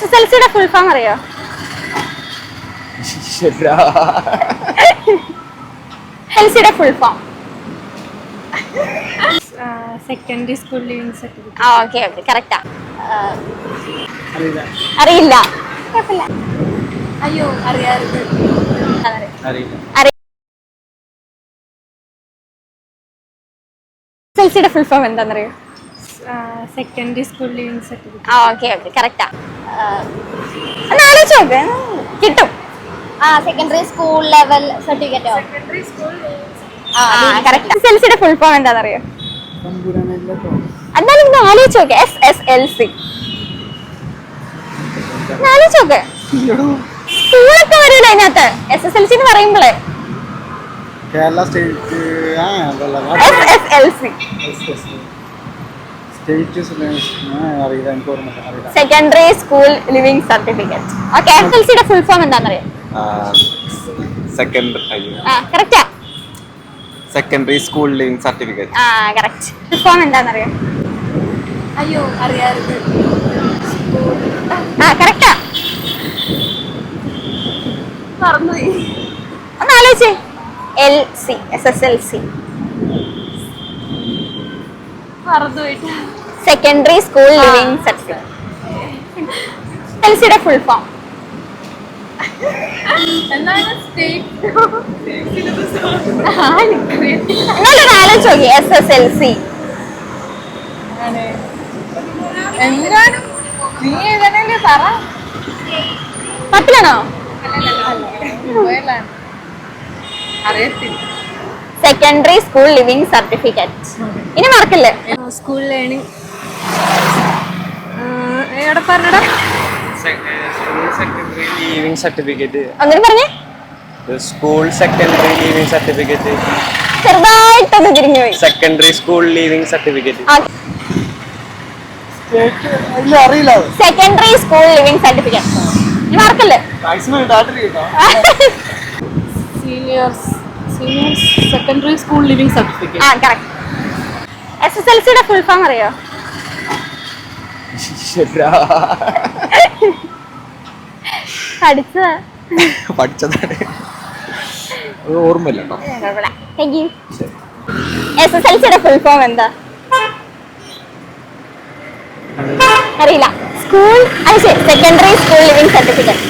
SSLCയുടെ full form അറിയോ? SSLCയുടെ full form secondary school living certificate. Okay okay കറക്റ്റാ. അറിയില്ല. അയ്യോ അറിയാറുണ്ട്. SSLCയുടെ ഫുൾ ഫോം എന്താണെന്നറിയോ? Secondary school living certificate. Okay okay കറക്റ്റാ. ഒന്ന് ആലോചിച്ച് നോക്ക്, കിട്ടും. സെക്കൻഡറി സ്കൂൾ ലെവൽ സർട്ടിഫിക്കറ്റോ? കറക്റ്റ്. SSLCയുടെ ഫുൾ ഫോം എന്താണെന്നറിയോ? എന്നാലും ഒന്ന് ആലോചിച്ച് നോക്ക്. SSLC ആലോചിച്ച് നോക്ക്. സ്കൂളൊക്കെ വരൂല അതിനകത്ത് SSLC എന്ന് പറയുമ്പോഴേ. Kerala state SSLC secondary school living certificate. Okay. SSLCയുടെ ഫുൾ ഫോം എന്താണെന്നറിയോ? കറക്റ്റാ. Secondary school living certificate. Correct. Full form എന്താണെന്നറിയോ? അയ്യോ അറിയാറുണ്ട്. കറക്റ്റാ. മറന്നുപോയി. ഒന്ന് ആലോചിച്ചേ. LC SSLC മറന്നുപോയിട്ട്. Secondary school living certificate. SSLCയുടെ ഫുൾ ഫോം എന്താണ്? സ്റ്റേറ്റ് എന്നാലും ആലോചിച്ച് നോക്കി. SSLC എന്താണ്? നീ ഏതാണല്ലേ പറ. പത്തിലാണോ? അറിയത്തില്ല. Secondary school living certificate. ഇനി മറക്കില്ലേ? സ്കൂൾ ലേണിംഗ് എവിടെ പറഞ്ഞടാ? Secondary leaving certificate. അങ്ങനെ പറഞ്ഞേ. School secondary leaving certificate. ചെറുതായിട്ടൊന്ന് തിരിഞ്ഞു പോയി. Secondary school leaving certificate. അറിയില്ല. Secondary school living certificate. ഇനി മറക്കല്ലേ? Seniors secondary school living certificate. Correct. SSLCയുടെ ഫുൾ ഫോം അറിയോ? പഠിച്ചതാണ്, ഓർമ്മയില്ല. Thank you. SSLCയുടെ ഫുൾ ഫോം എന്താ അറിയില്ല. School secondary school living certificate.